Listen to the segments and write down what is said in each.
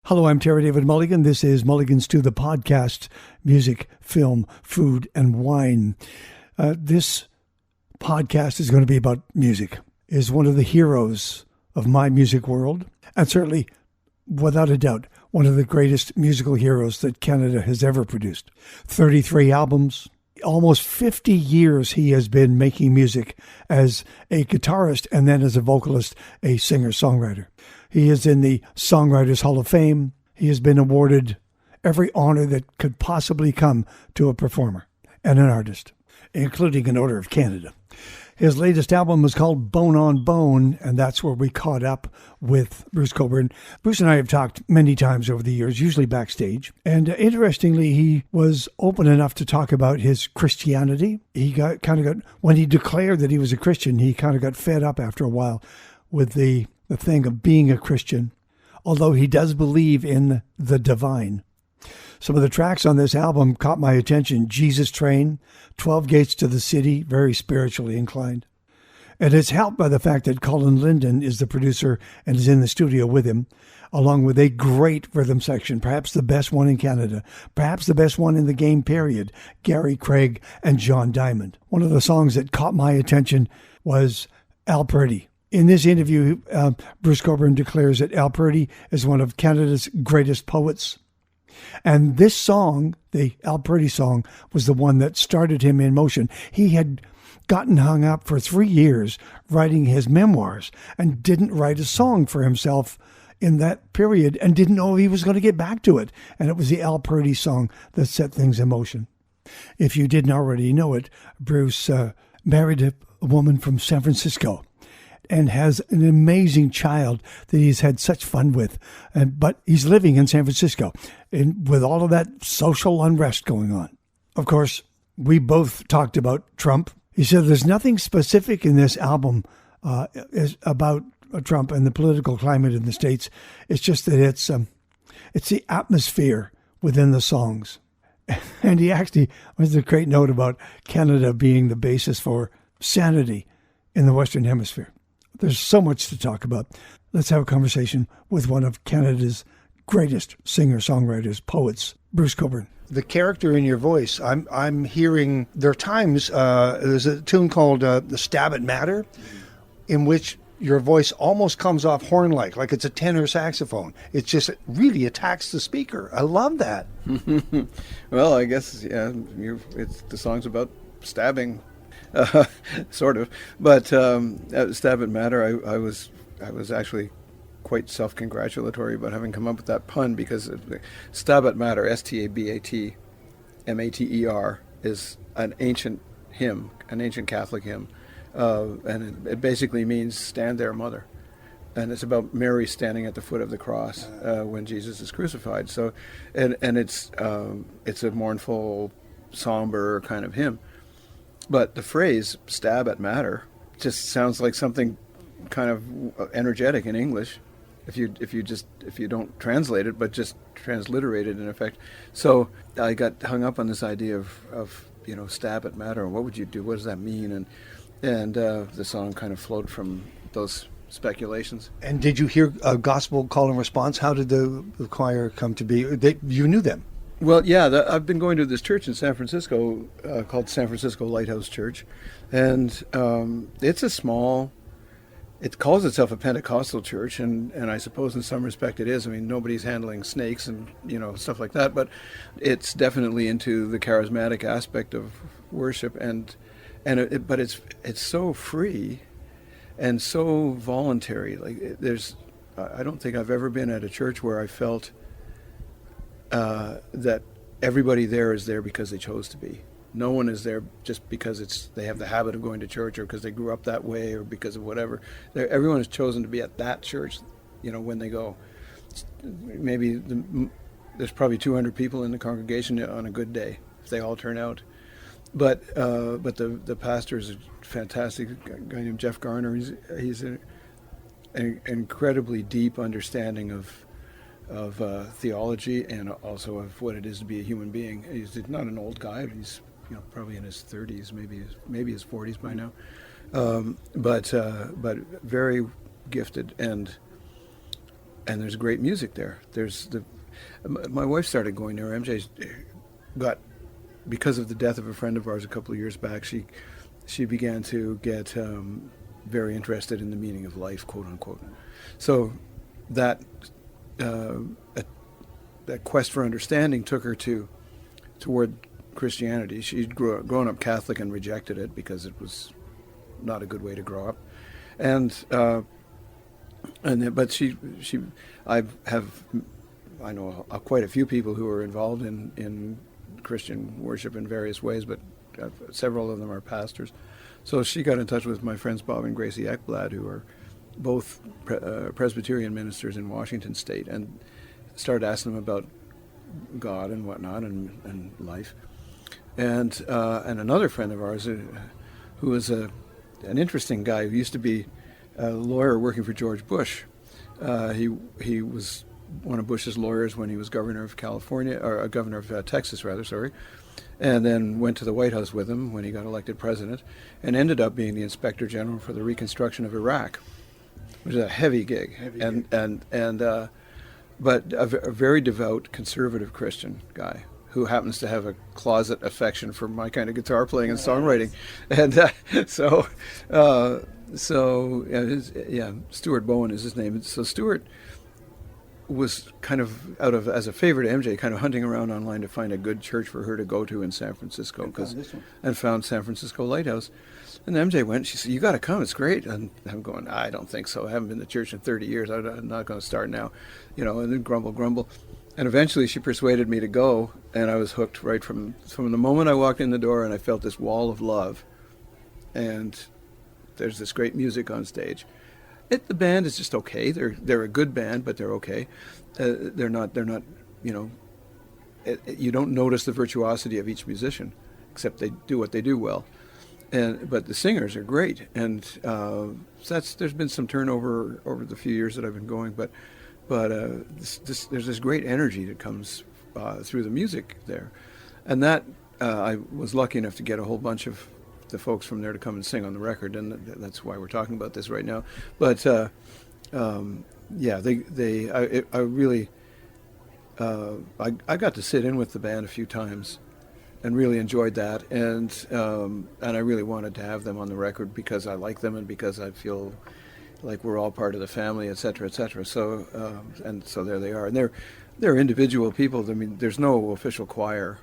Hello, I'm Terry David Mulligan. This is Mulligan Stew, the podcast, music, film, food, and wine. This podcast is going to be about music. Is one of the heroes of my music world, and certainly, without a doubt, one of the greatest musical heroes that Canada has ever produced. 33 albums, almost 50 years he has been making music as a guitarist and then as a vocalist, a singer-songwriter. He is in the Songwriters Hall of Fame. He has been awarded every honor that could possibly come to a performer and an artist, including an Order of Canada. His latest album was called Bone on Bone, and that's where we caught up with Bruce Cockburn. Bruce and I have talked many times over the years, usually backstage. And interestingly, he was open enough to talk about his Christianity. He when he declared that he was a Christian, he kind of got fed up after a while with the thing of being a Christian, although he does believe in the divine. Some of the tracks on this album caught my attention. Jesus Train, 12 Gates to the City, very spiritually inclined. And it's helped by the fact that Colin Linden is the producer and is in the studio with him, along with a great rhythm section, perhaps the best one in Canada, perhaps the best one in the game period, Gary Craig and John Diamond. One of the songs that caught my attention was Al Purdy. In this interview, Bruce Cockburn declares that Al Purdy is one of Canada's greatest poets. And this song, the Al Purdy song, was the one that started him in motion. He had gotten hung up for 3 years writing his memoirs and didn't write a song for himself in that period and didn't know he was going to get back to it. And it was the Al Purdy song that set things in motion. If you didn't already know it, Bruce married a woman from San Francisco and has an amazing child that he's had such fun with. But he's living in San Francisco with all of that social unrest going on. Of course, we both talked about Trump. He said there's nothing specific in this album about Trump and the political climate in the States. It's just that it's the atmosphere within the songs. And he actually was a great note about Canada being the basis for sanity in the Western Hemisphere. There's so much to talk about. Let's have a conversation with one of Canada's greatest singer-songwriters, poets, Bruce Cockburn. The character in your voice, I'm hearing, there are times, there's a tune called The Stab It Matter, in which your voice almost comes off horn-like it's a tenor saxophone. It just really attacks the speaker. I love that. Well, I guess, yeah, the song's about stabbing. Sort of, but Stab It Matter, I was actually quite self-congratulatory about having come up with that pun, because Stab It Matter, Stabat Mater, is an ancient hymn, an ancient Catholic hymn, and it basically means "Stand there, Mother," and it's about Mary standing at the foot of the cross when Jesus is crucified. So, and it's a mournful, somber kind of hymn. But the phrase "stab at matter" just sounds like something kind of energetic in English, if you don't translate it, but just transliterate it in effect. So I got hung up on this idea of stab at matter. What would you do? What does that mean? And the song kind of flowed from those speculations. And did you hear a gospel call and response? How did the choir come to be? You knew them. Well, yeah, I've been going to this church in San Francisco called San Francisco Lighthouse Church, and it's a small. It calls itself a Pentecostal church, and I suppose in some respect it is. I mean, nobody's handling snakes and stuff like that, but it's definitely into the charismatic aspect of worship, but it's so free and so voluntary. I don't think I've ever been at a church where I felt that everybody there is there because they chose to be. No one is there just because they have the habit of going to church, or because they grew up that way, or because of whatever. Everyone has chosen to be at that church, when they go. Maybe there's probably 200 people in the congregation on a good day if they all turn out. But the pastor is a fantastic guy named Jeff Garner. He's an incredibly deep understanding of theology and also of what it is to be a human being. He's not an old guy. He's probably in his 30s, maybe his 40s by now, but very gifted, and and there's great music there. My wife started going there. MJ got, because of the death of a friend of ours a couple of years back, she began to get very interested in the meaning of life, quote unquote. So that that quest for understanding took her toward Christianity. She'd grown up Catholic and rejected it because it was not a good way to grow up, but I know quite a few people who are involved in Christian worship in various ways, but several of them are pastors. So she got in touch with my friends Bob and Gracie Ekblad, who are both Presbyterian ministers in Washington State, and started asking them about God and whatnot and life. And another friend of ours who was an interesting guy who used to be a lawyer working for George Bush. He was one of Bush's lawyers when he was governor of California, or governor of Texas, rather, sorry, and then went to the White House with him when he got elected president, and ended up being the Inspector General for the reconstruction of Iraq, which is a heavy gig. But a very devout conservative Christian guy who happens to have a closet affection for my kind of guitar playing and songwriting, and Stuart Bowen is his name. So Stuart was kind of as a favor to MJ, kind of hunting around online to find a good church for her to go to in San Francisco, and found San Francisco Lighthouse. And MJ went. She said, "You got to come. It's great." And I'm going, "I don't think so. I haven't been to church in 30 years. I'm not going to start now," And then grumble. And eventually, she persuaded me to go, and I was hooked right from the moment I walked in the door, and I felt this wall of love. And there's this great music on stage. The band is just okay. They're a good band, but they're okay. They're not. You don't notice the virtuosity of each musician, except they do what they do well. But the singers are great, and there's been some turnover over the few years that I've been going. But there's this great energy that comes through the music there, and that I was lucky enough to get a whole bunch of the folks from there to come and sing on the record, and that's why we're talking about this right now. But I got to sit in with the band a few times, and really enjoyed that, and I really wanted to have them on the record because I like them and because I feel like we're all part of the family, et cetera, et cetera. So so there they are, and they're individual people. I mean, there's no official choir.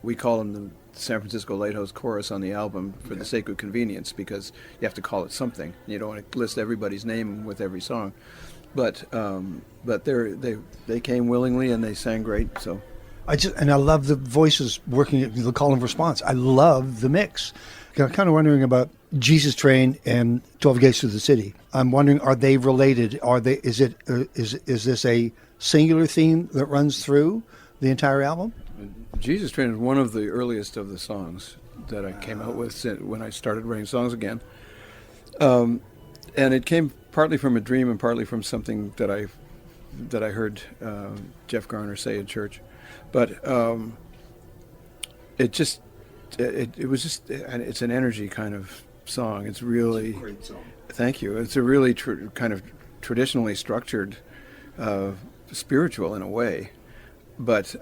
We call them the San Francisco Lighthouse Chorus on the album for the sake of convenience, because you have to call it something. You don't want to list everybody's name with every song, but they came willingly and they sang great. So I love the voices working, the call and response. I love the mix. I'm kind of wondering about Jesus Train and 12 Gates to the City. I'm wondering, are they related? Is this a singular theme that runs through the entire album? Jesus Train is one of the earliest of the songs that I came out with when I started writing songs again. And it came partly from a dream and partly from something that I heard Jeff Garner say in church. But it's an energy kind of song. It's really, it's a great song. Thank you. It's a really kind of traditionally structured spiritual in a way, but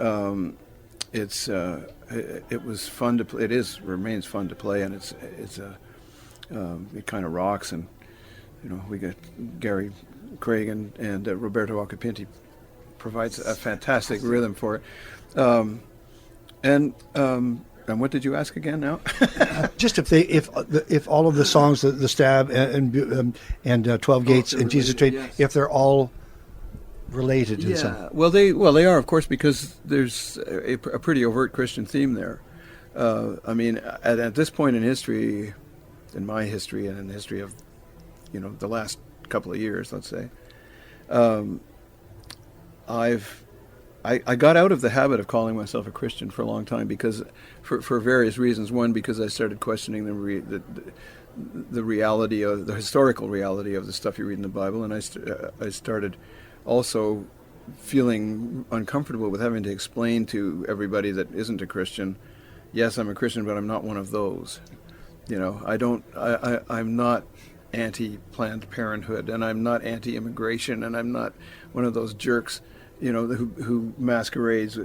it was fun to play. Remains fun to play, and it kind of rocks. And we got Gary Craig and Roberto Acapinti provides a fantastic rhythm for it. And what did you ask again now? Just if all of the songs, the Stab and 12 Gates and Jesus Train, yes, if they're all related in some. Well, they are, of course, because there's a pretty overt Christian theme there. I mean, at this point in history, in my history and in the history of the last couple of years, let's say, I got out of the habit of calling myself a Christian for a long time because, for various reasons. One, because I started questioning the reality of the historical reality of the stuff you read in the Bible, and I started also feeling uncomfortable with having to explain to everybody that isn't a Christian, yes, I'm a Christian, but I'm not one of those. I'm not anti-Planned Parenthood, and I'm not anti-immigration, and I'm not one of those jerks, who masquerades,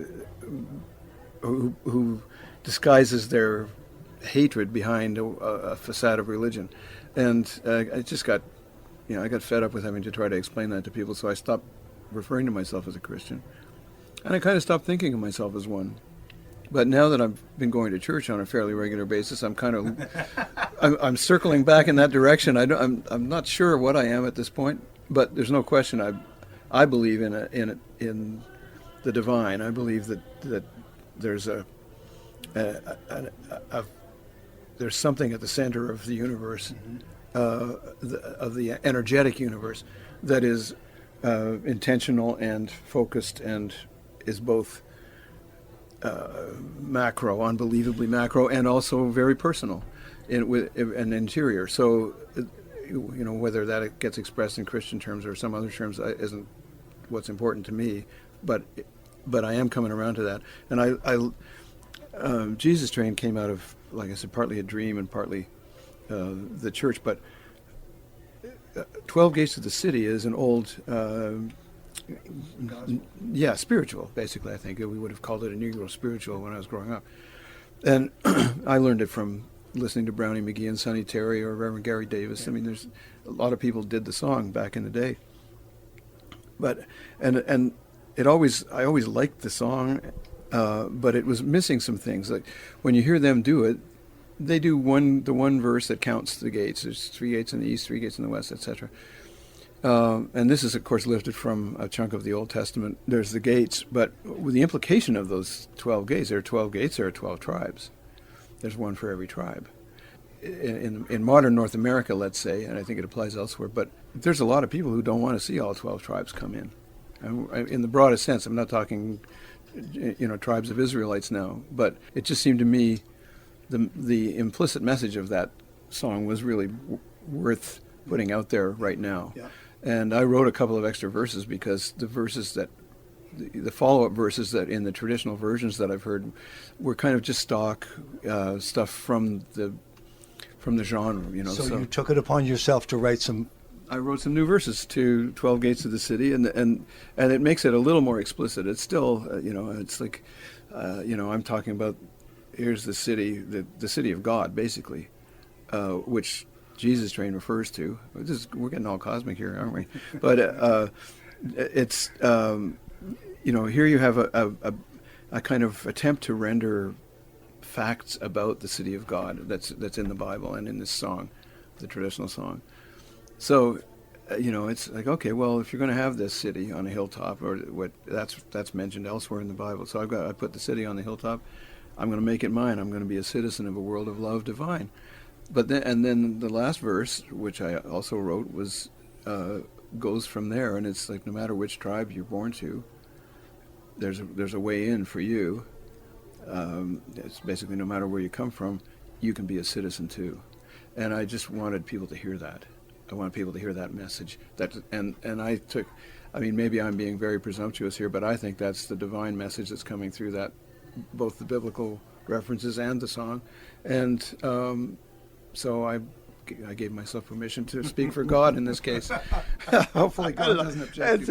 who disguises their hatred behind a facade of religion. And I just got, I got fed up with having to try to explain that to people, so I stopped referring to myself as a Christian. And I kind of stopped thinking of myself as one. But now that I've been going to church on a fairly regular basis, I'm kind of, I'm circling back in that direction. I'm not sure what I am at this point, but there's no question. I believe in the divine. I believe that there's there's something at the center of the universe, of the energetic universe, that is intentional and focused and is both macro, unbelievably macro, and also very personal and interior. So, whether that gets expressed in Christian terms or some other terms isn't what's important to me, but I am coming around to that. And Jesus Train came out of, like I said, partly a dream and partly the church. But 12 Gates of the City is an old, spiritual, basically. I think we would have called it a Negro spiritual when I was growing up. And I learned it from listening to Brownie McGee and Sonny Terry or Reverend Gary Davis. I mean, there's a lot of people did the song back in the day. But and I always liked the song, but it was missing some things. Like when you hear them do it, they do the one verse that counts the gates. There's 3 gates in the east, 3 gates in the west, etc. And this is, of course, lifted from a chunk of the Old Testament. There's the gates, but with the implication of those 12 gates, there are 12 gates, there are 12 tribes. There's one for every tribe. In modern North America, let's say, and I think it applies elsewhere, but there's a lot of people who don't want to see all 12 tribes come in. In the broadest sense, I'm not talking, tribes of Israelites now, but it just seemed to me the implicit message of that song was really worth putting out there right now. Yeah. And I wrote a couple of extra verses because the verses the follow-up verses that in the traditional versions that I've heard were kind of just stock stuff from the genre, So you took it upon yourself to write some. I wrote some new verses to 12 Gates of the City, and it makes it a little more explicit. It's still, it's like, I'm talking about, here's the city, the city of God, basically, which Jesus Train refers to. We're getting all cosmic here, aren't we? But it's, here you have a kind of attempt to render facts about the city of God that's in the Bible and in this song, the traditional song. So, it's like, okay, well, if you're going to have this city on a hilltop, or what that's mentioned elsewhere in the Bible. So I put the city on the hilltop. I'm going to make it mine. I'm going to be a citizen of a world of love divine. But then the last verse, which I also wrote, goes from there, and it's like, no matter which tribe you're born to, there's a way in for you. It's basically, no matter where you come from, you can be a citizen too. And I just wanted people to hear that. I want people to hear that message. And I took, maybe I'm being very presumptuous here, but I think that's the divine message that's coming through that, both the biblical references and the song. And so I gave myself permission to speak for God in this case. Hopefully God doesn't object.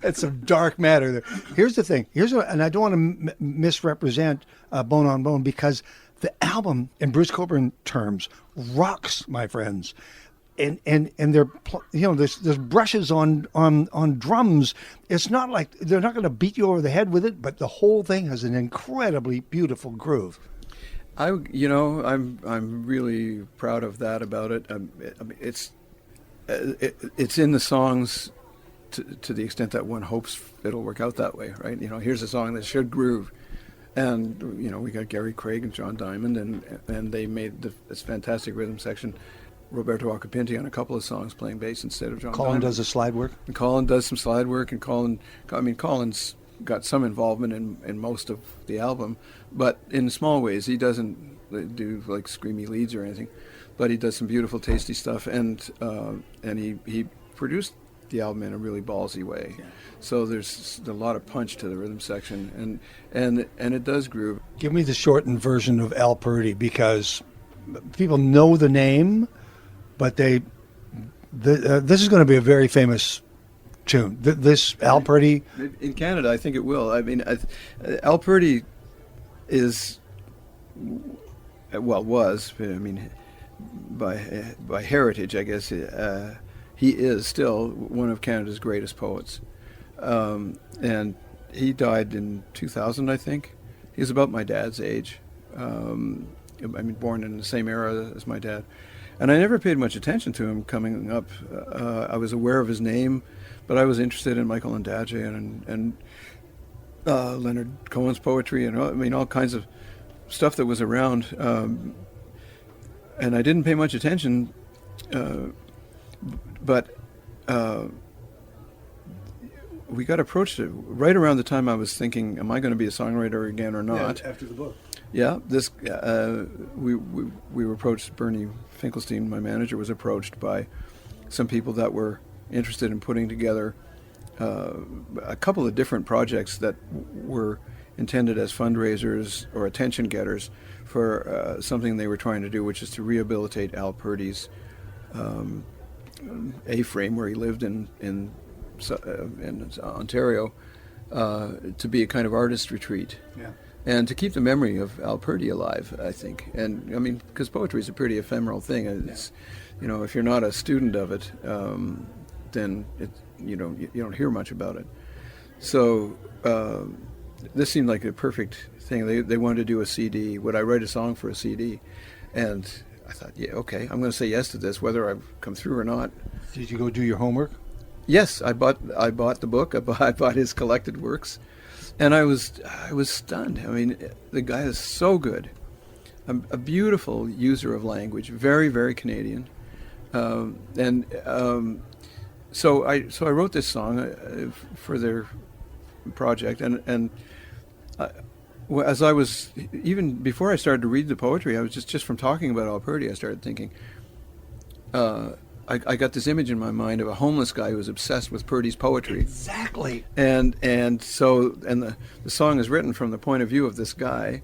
That's some dark matter there. Here's the thing. And I don't want to misrepresent Bone on Bone, because the album, in Bruce Cockburn terms, rocks, my friends. And there's brushes on drums. It's not like they're not going to beat you over the head with it, but the whole thing has an incredibly beautiful groove. I'm really proud of that about it. It's in the songs to the extent that one hopes it'll work out that way, right? Here's a song that should groove, and we got Gary Craig and John Diamond, and they made this fantastic rhythm section. Roberto Acapinti on a couple of songs playing bass instead of John Colin Diamond. does the slide work? And Colin does some slide work, and Colin's got some involvement in most of the album, but in small ways. He doesn't do like screamy leads or anything, but he does some beautiful, tasty stuff, and he produced the album in a really ballsy way. Yeah. So there's a lot of punch to the rhythm section, and it does groove. Give me the shortened version of Al Purdy, because people know the name, but they This is going to be a very famous tune. This Al Purdy. In Canada, I think it will. I mean, Al Purdy is, well, was, I mean, by heritage, I guess, he is still one of Canada's greatest poets. And he died in 2000, I think. He was about my dad's age. I mean, born in the same era as my dad. And I never paid much attention to him coming up. I was aware of his name, but I was interested in Michael Ondaatje and Leonard Cohen's poetry and I mean all kinds of stuff that was around. And I didn't pay much attention, but we got approached right around the time I was thinking, am I going to be a songwriter again or not? Yeah, after the book. Yeah, this we were approached. Bernie Finkelstein, my manager, was approached by some people that were interested in putting together a couple of different projects that were intended as fundraisers or attention getters for something they were trying to do, which is to rehabilitate Al Purdy's A-frame where he lived in Ontario to be a kind of artist retreat. Yeah. And to keep the memory of Al Purdy alive, I think. And I mean, because poetry is a pretty ephemeral thing. It's, you know, if you're not a student of it, then you don't hear much about it. So this seemed like a perfect thing. They wanted to do a CD. Would I write a song for a CD? And I thought, yeah, okay, I'm going to say yes to this, whether I've come through or not. Did you go do your homework? Yes, I bought the book. I bought his collected works. And I was stunned. I mean, the guy is so good, a beautiful user of language, very, very Canadian, so I wrote this song for their project, and as I was, even before I started to read the poetry, I was just from talking about Al Purdy, I started thinking. I got this image in my mind of a homeless guy who was obsessed with Purdy's poetry. Exactly. And the song is written from the point of view of this guy,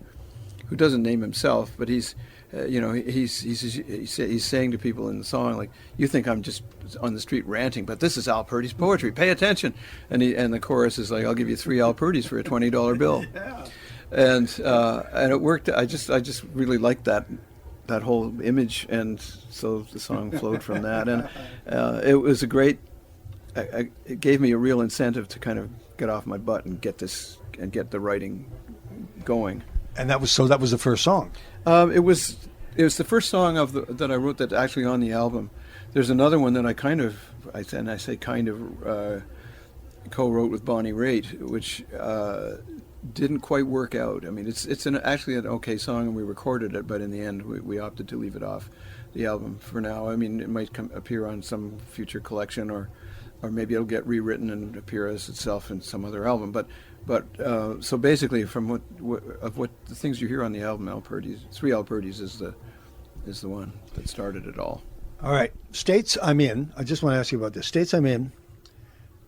who doesn't name himself, but he's saying to people in the song, like, you think I'm just on the street ranting, but this is Al Purdy's poetry. Pay attention. And the chorus is like, I'll give you 3 Al Purdys for a $20 bill. Yeah. And it worked. I just really liked that whole image, and so the song flowed from that, and it was a great. It gave me a real incentive to kind of get off my butt and get the writing going. And that was the first song. It was the first song that I wrote that's actually on the album. There's another one that I co-wrote with Bonnie Raitt, which didn't quite work out. I mean, it's actually an okay song, and we recorded it, but in the end, we opted to leave it off the album for now. I mean, it might appear on some future collection, or maybe it'll get rewritten and appear as itself in some other album. But so basically, from what the things you hear on the album, 3 Al Purdys is the one that started it all. All right, states I'm in. I just want to ask you about this. States I'm in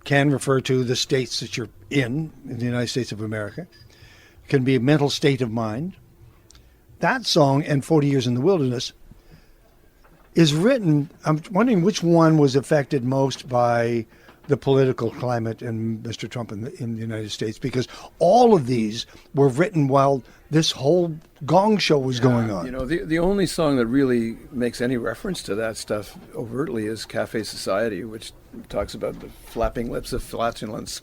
can refer to the states that you're in the United States of America. It can be a mental state of mind. That song, and 40 Years in the Wilderness, is written, I'm wondering which one was affected most by the political climate and Mr. Trump in the United States, because all of these were written while this whole gong show was going on. You know, the only song that really makes any reference to that stuff overtly is Cafe Society, which talks about the flapping lips of flatulence.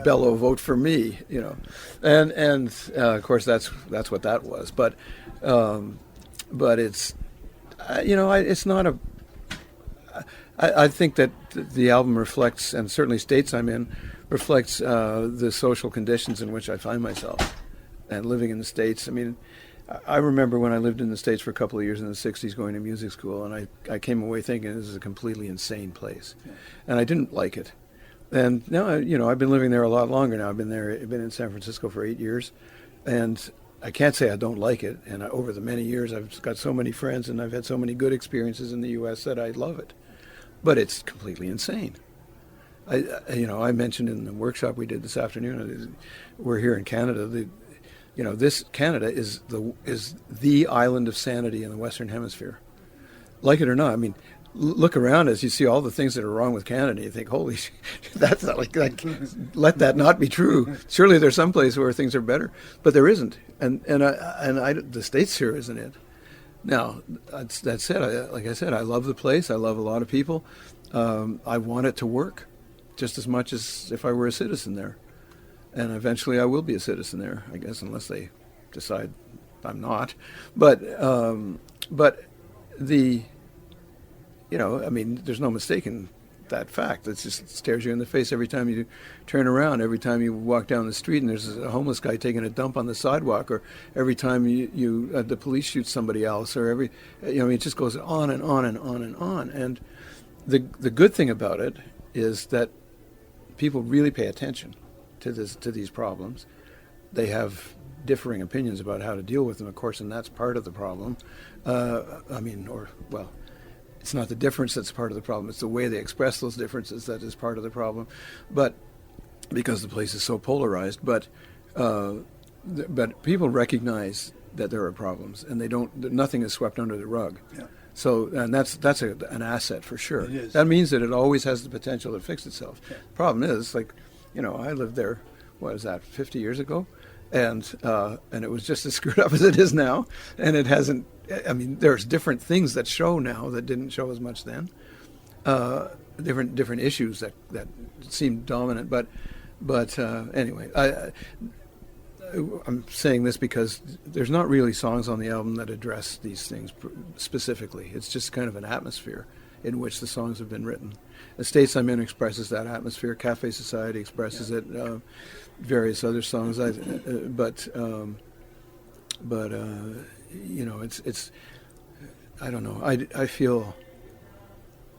Bellow, vote for me, you know, and of course that's what that was. But it's, it's not a. I think that the album reflects, and certainly States I'm in, reflects the social conditions in which I find myself, and living in the States. I mean, I remember when I lived in the States for a couple of years in the 60s going to music school, and I came away thinking this is a completely insane place, and I didn't like it. And now, I've been living there a lot longer now. I've been in San Francisco for 8 years, and I can't say I don't like it. And over the many years, I've got so many friends, and I've had so many good experiences in the U.S. that I love it. But it's completely insane. I mentioned in the workshop we did this afternoon, we're here in Canada. This Canada is the island of sanity in the Western Hemisphere. Like it or not, I mean, look around as you see all the things that are wrong with Canada, and you think, holy, that's not like let that not be true. Surely there's some place where things are better, but there isn't, and the States here isn't it. Now, that said, like I said, I love the place. I love a lot of people. I want it to work just as much as if I were a citizen there, and eventually I will be a citizen there, I guess, unless they decide I'm not. But the there's no mistaking that fact. It just stares you in the face every time you turn around, every time you walk down the street and there's a homeless guy taking a dump on the sidewalk, or every time the police shoot somebody else, or it just goes on and on and on and on. And the good thing about it is that people really pay attention to these problems. They have differing opinions about how to deal with them, of course, and that's part of the problem. It's not the difference that's part of the problem. It's the way they express those differences that is part of the problem. But because the place is so polarized, but people recognize that there are problems, and nothing is swept under the rug. Yeah. So, and that's an asset for sure. It is. That means that it always has the potential to fix itself. Yeah. The problem is, I lived there, 50 years ago? And it was just as screwed up as it is now, and it hasn't. There's different things that show now that didn't show as much then. Different issues that seem dominant, but anyway, I'm saying this because there's not really songs on the album that address these things specifically. It's just kind of an atmosphere in which the songs have been written. The States I'm in expresses that atmosphere. Cafe Society expresses it. Various other songs, it's I don't know. I feel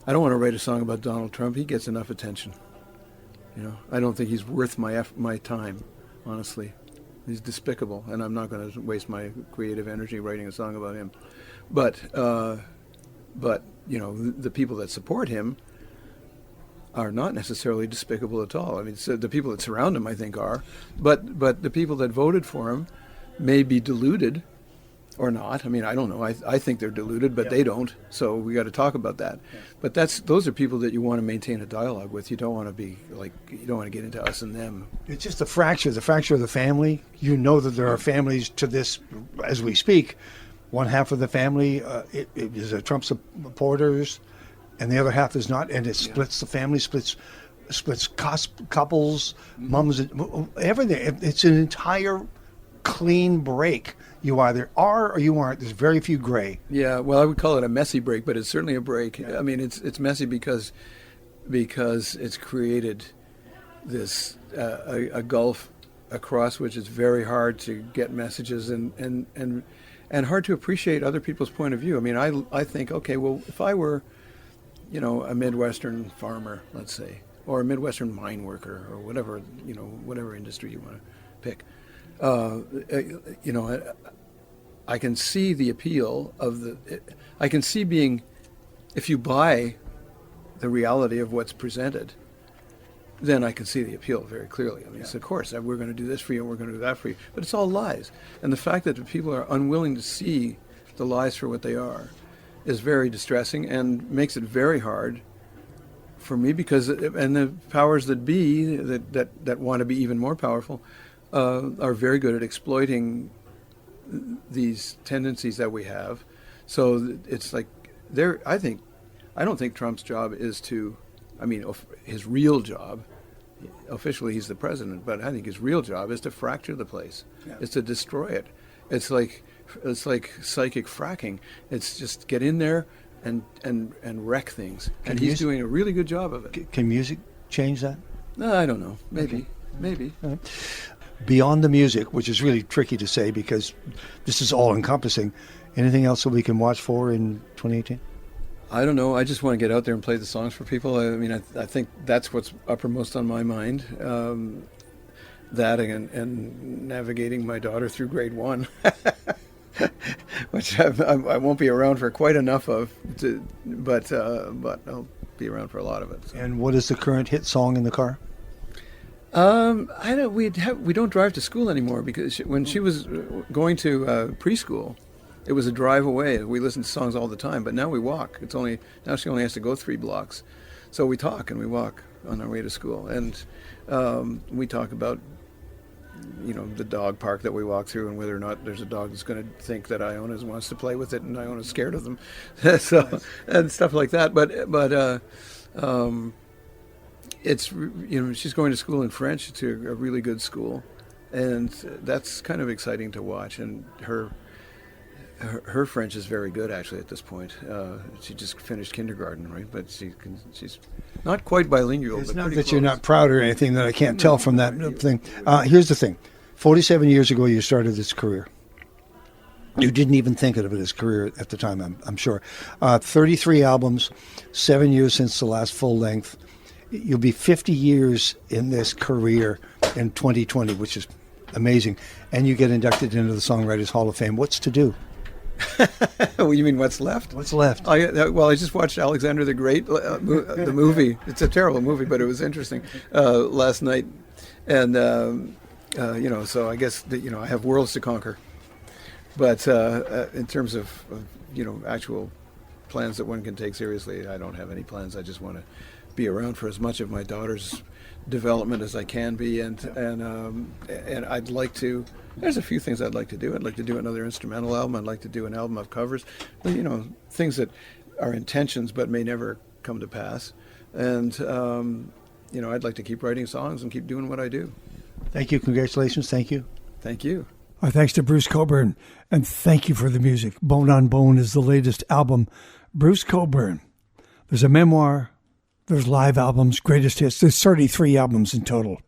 I don't want to write a song about Donald Trump. He gets enough attention. I don't think he's worth my time. Honestly, he's despicable, and I'm not going to waste my creative energy writing a song about him. But the people that support him are not necessarily despicable at all. So the people that surround him, I think, are. But the people that voted for him may be deluded or not. I don't know. I think they're deluded, but they don't. So we got to talk about that. Yeah. But those are people that you want to maintain a dialogue with. You don't want to be you don't want to get into us and them. It's just the fracture of the family. You know that there are families to this as we speak. One half of the family is a Trump supporters, and the other half is not, and it splits the family, splits couples, mums, everything. It's an entire clean break. You either are or you aren't. There's very few gray. Yeah, well, I would call it a messy break, but it's certainly a break. Yeah. It's messy because it's created this a gulf across which it's very hard to get messages and hard to appreciate other people's point of view. I think, okay, well, if I were a Midwestern farmer, let's say, or a Midwestern mine worker, or whatever, whatever industry you want to pick. I can see the appeal of I can see if you buy the reality of what's presented, then I can see the appeal very clearly. So of course, we're going to do this for you and we're going to do that for you. But it's all lies. And the fact that the people are unwilling to see the lies for what they are is very distressing and makes it very hard for me and the powers that be that want to be even more powerful are very good at exploiting these tendencies that we have. So it's I don't think Trump's job is his real job, officially he's the president, but I think his real job is to fracture the place. Yeah. Is to destroy it. It's like psychic fracking. It's just get in there and wreck things. And he's doing a really good job of it. Can music change that? No, I don't know. Maybe. Okay. Maybe. Right. Beyond the music, which is really tricky to say because this is all encompassing, anything else that we can watch for in 2018? I don't know. I just want to get out there and play the songs for people. I think that's what's uppermost on my mind. That and navigating my daughter through grade 1. Which I won't be around for quite enough of, but I'll be around for a lot of it. So. And what is the current hit song in the car? We don't drive to school anymore because when she was going to preschool, It was a drive away. We listened to songs all the time, but now we walk. Now she only has to go 3 blocks. So we talk and we walk on our way to school. And we talk about, the dog park that we walk through and whether or not there's a dog that's going to think that Iona wants to play with it and Iona's scared of them. So, and stuff like that. But it's, she's going to school in French to a really good school. And that's kind of exciting to watch. And her French is very good, actually, at this point. She just finished kindergarten, right? But she's not quite bilingual. It's but not pretty that close. you're not proud or anything that I can't tell from that thing. Here's the thing. 47 years ago, you started this career. You didn't even think of it as career at the time, I'm sure. 33 albums, 7 years since the last full length. You'll be 50 years in this career in 2020, which is amazing. And you get inducted into the Songwriters Hall of Fame. What's to do? Well, you mean what's left? What's left? I just watched Alexander the Great, the movie. It's a terrible movie, but it was interesting last night. And, so I guess, I have worlds to conquer. But in terms of, actual plans that one can take seriously, I don't have any plans. I just want to be around for as much of my daughter's development as I can be, and I'd like to. There's a few things I'd like to do. I'd like to do another instrumental album. I'd like to do an album of covers, things that are intentions but may never come to pass. And I'd like to keep writing songs and keep doing what I do. Thank you. Congratulations. Thank you. Thank you. Our thanks to Bruce Cockburn, and thank you for the music. Bone on Bone is the latest album. Bruce Cockburn. There's a memoir. There's live albums, greatest hits. There's 33 albums in total.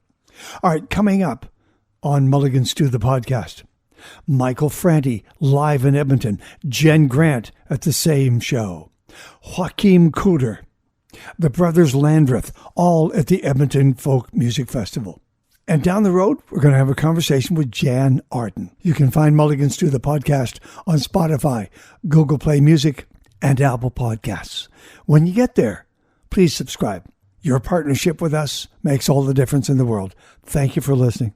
All right, coming up on Mulligan Stew, the podcast, Michael Franti live in Edmonton, Jen Grant at the same show, Joachim Cooder, the Brothers Landreth, all at the Edmonton Folk Music Festival. And down the road, we're going to have a conversation with Jan Arden. You can find Mulligan Stew, the podcast, on Spotify, Google Play Music, and Apple Podcasts. When you get there, please subscribe. Your partnership with us makes all the difference in the world. Thank you for listening.